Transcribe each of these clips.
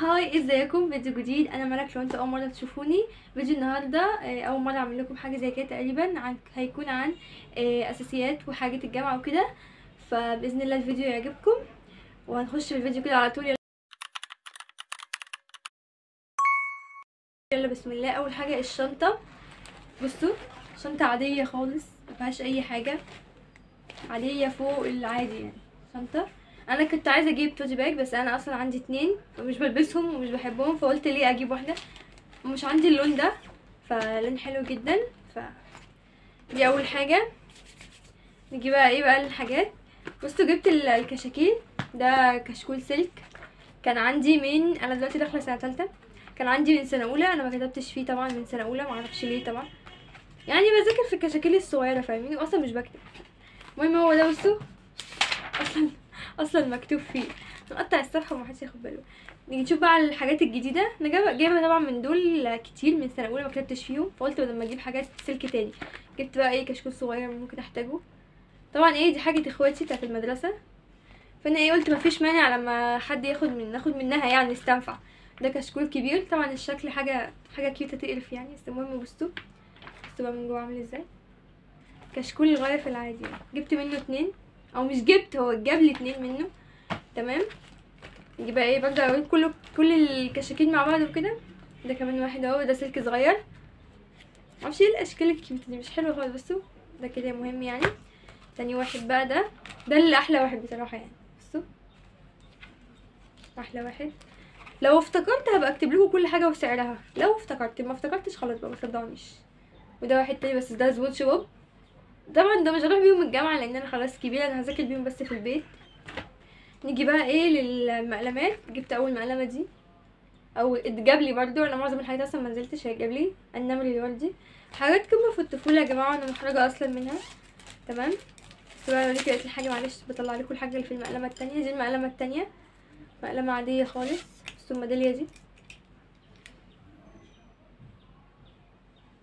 هاي، ازيكم؟ فيديو جديد. انا ملك. لو انتوا اول مره تشوفوني، فيديو النهارده اول مره اعمل لكم حاجه زي كده تقريبا. هيكون عن اساسيات وحاجه الجامعه وكده. فباذن الله الفيديو يعجبكم وهنخش في الفيديو كده على طول. يلا بسم الله. اول حاجه الشنطه. بصوا، شنطه عاديه خالص مفيهاش اي حاجه، عاديه فوق العادي يعني. شنطه. انا كنت عايزه اجيب توتي باج بس انا اصلا عندي 2 ومش بلبسهم ومش بحبهم، فقلت ليه اجيب واحده ومش عندي اللون ده، فلون حلو جدا. دي اول حاجه. نجي بقى ايه بقى الحاجات. بصوا، جبت الكشاكيل. ده كشكول سلك كان عندي من، انا دلوقتي داخله سنه ثالثه، كان عندي من سنه اولى. انا ما كتبتش فيه طبعا من سنه اولى، معرفش ليه طبعا، يعني بذاكر في الكشاكيل الصغيره فاهمين، واصلا مش بكتب. المهم هو ده. بصوا، اصلا مكتوب فيه. نقطع الصفحه ومحدش ياخد باله. نيجي نشوف بقى الحاجات الجديده. انا جايبه طبعا من دول كتير من سنه اولى ما كتبتش فيهم، فقلت لما اجيب حاجات سلك تاني جبت بقى ايه كشكول صغير ممكن احتاجه. طبعا ايه دي حاجه اخواتي بتاعت المدرسه، فانا ايه قلت مفيش مانع لما حد ناخد منها يعني نستنفع. ده كشكول كبير طبعا، الشكل حاجه كيوتة تقرف يعني، بس المهم بصوا بقى من جوه عامل ازاي. كشكول الغايه في العادي يعني. جبت منه 2، او مش جبت، هو جاب لي 2 منه. تمام. نجي بقى ايه برضه اوريك كل الكشاكيل مع بعض وكده. ده كمان واحد اهو، ده سلك صغير. معرفش ايه الاشكال الكيوتة دي، مش حلوه خالص. بصوا ده كده مهم يعني. تاني واحد بقى ده اللي احلى واحد بصراحه يعني. بصوا احلى واحد. لو افتكرت هبقى اكتب لكم كل حاجه وسعرها، لو افتكرت. ما افتكرتش خلاص بقى، ما تصدقونيش. وده واحد تاني بس ده سبونج بوب. طبعا ده مش هروح بيهم الجامعه لان انا خلاص كبيره، انا هذاكر بيهم بس في البيت. نيجي بقى ايه للمقلمات. جبت اول مقلمه دي، او اتجاب لي برضو. انا معظم الحاجات اصلا ما نزلتش، هيجاب لي النمر الوردي. حاجات كنا في الطفوله يا جماعه، انا محرجه اصلا منها. تمام. بس بقى اوريكي بقيت الحاجه، معلش بطلع لكم الحاجه اللي في المقلمه التانية. دي المقلمه التانية، مقلمه عاديه خالص. بصوا الميداليه دي.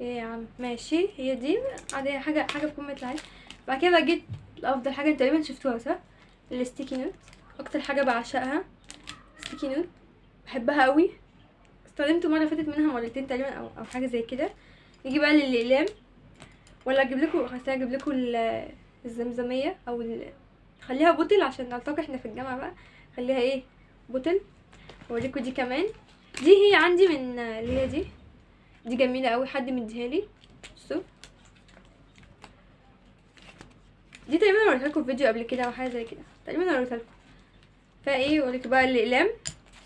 ايه يا عم، ماشي، هي دي عاديه، حاجه في قمه العادي. بعد كده بقى جيت لافضل حاجه، انتوا تقريبا شفتوها صح؟ الستيكي نوت. اكتر حاجه بعشقها ستيكي نوت، بحبها قوي. استخدمته مره فاتت منها مرتين تقريبا، او حاجه زي كده. نيجي بقى للاقلام. ولا اجيب لكم، اجيب لكم الزمزميه او خليها بوتل عشان نلتقي احنا في الجامعه بقى. خليها ايه، بوتل. اوريكم دي كمان. دي هي عندي من اللي هي دي جميله قوي، حد مديها لي. بصوا دي تقريبا وريتها لكم في فيديو قبل كده او حاجه زي كده، تقريبا وريتها لكم. فايه اوريكم بقى الاقلام.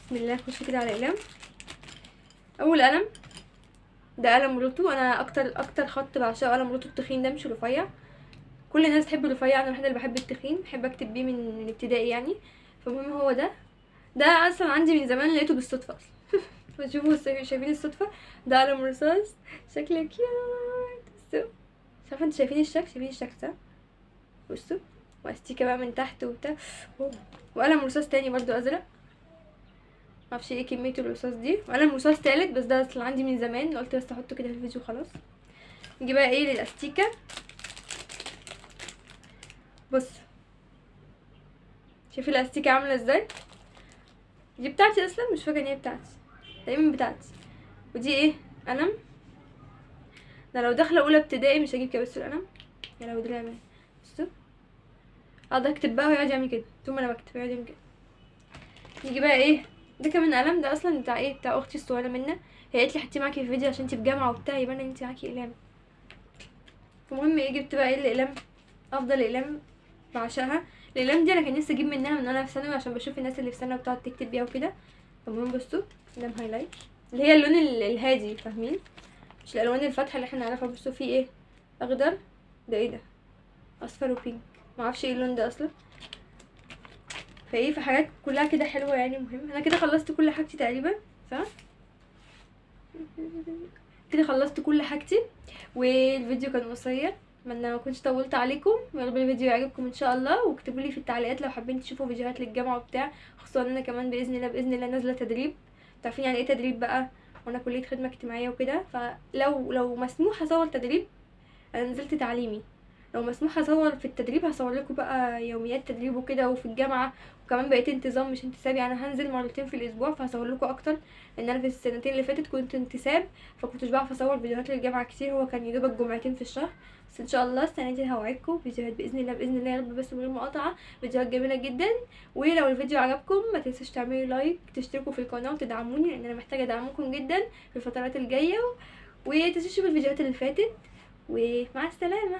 بسم الله، نخش كده على الاقلام. اول قلم ده قلم روتو. انا اكتر خط بعشقه قلم روتو التخين ده، مش رفيع. كل الناس تحب الرفيع، انا الوحيده اللي بحب التخين، بحب اكتب بيه من ابتدائي يعني. فالمهم هو ده اصلا عندي من زمان، لقيته بالصدفه اصلا. بتشوفوا شايفين الصدفه؟ ده قلم رصاص شكله كيوت. بصوا، مش عارفه انتوا شايفين الشكل؟ شايفين الشكل صح؟ بصوا، واستيكه بقى من تحت وبتاع. وقلم رصاص تاني برضو ازرق، معرفش ايه كميه الرصاص دي. وقلم رصاص تالت بس ده اصلا عندي من زمان، قلت بس احطه كده في الفيديو خلاص. نيجي بقى ايه للاستيكه. بص، شوفي الاستيكه عامله ازاي. دي بتاعتي اصلا، مش فاكره ان هي بتاعتي، تقريبا بتاعتي. ودي ايه، قلم. ده لو داخله اولى ابتدائي مش هجيب كده، بس القلم يا لو دراعي. بصوا، اقعد اكتب بقى ويقعد يعمل كده طول ما انا بكتب، يقعد يعمل كده. يجي بقى ايه، ده كمان قلم. ده اصلا بتاع ايه، بتاع اختي الصغيره منى. هي قالت لي حطيه معاكي في الفيديو عشان انتي في جامعه وبتاع، يبقى انت معاكي اقلام. المهم ايه، جبت بقى ايه الاقلام. افضل اقلام بعشقها. الاقلام دي انا كان نفسي اجيب منها من وانا في ثانوي، عشان بشوف الناس اللي في ثانوي بتقعد تكتب بيها وكده. المهم بصوا، اقلام هايلايت اللي هي اللون الهادي فاهمين، مش الالوان الفاتحه اللي احنا نعرفها. بصوا فيه ايه، اخضر. ده ايه ده، اصفر وبينك، معرفش ايه اللون ده اصلا. فايه، في حاجات كلها كده حلوه يعني. مهم انا كده خلصت كل حاجتي تقريبا صح؟ كده خلصت كل حاجتي، والفيديو كان قصير. اتمنى ما كنتش طولت عليكم، يا رب الفيديو يعجبكم ان شاء الله. واكتبوا لي في التعليقات لو حابين تشوفوا فيديوهات للجامعه وبتاع، خصوصا ان انا كمان باذن الله نازله تدريب. تعرفين يعني ايه تدريب بقى، وانا كليه خدمه اجتماعيه وكده. فلو مسموح اصور تدريب، انا نزلت تعليمي، لو مسموح اصور في التدريب هصور لكم بقى يوميات تدريب وكده، وفي الجامعه وكمان بقيت انتظام مش انتساب، يعني هنزل مرتين في الاسبوع فهصور لكم اكتر، لان انا في السنتين اللي فاتت كنت انتساب فكنتش بعرف اصور فيديوهات للجامعه كتير، هو كان يدوبك جمعتين في الشهر. بس ان شاء الله السنه دي هوعدكم فيديوهات باذن الله باذن الله يا رب، بس من غير مقاطعه، فيديوهات جميله جدا. ولو الفيديو عجبكم ما تنسوش تعملوا لايك، تشتركوا في القناه وتدعموني، لان انا محتاجه دعمكم جدا في الفترات الجايه. وتنسوش تشوفوا الفيديوهات اللي فاتت، ومع السلامه.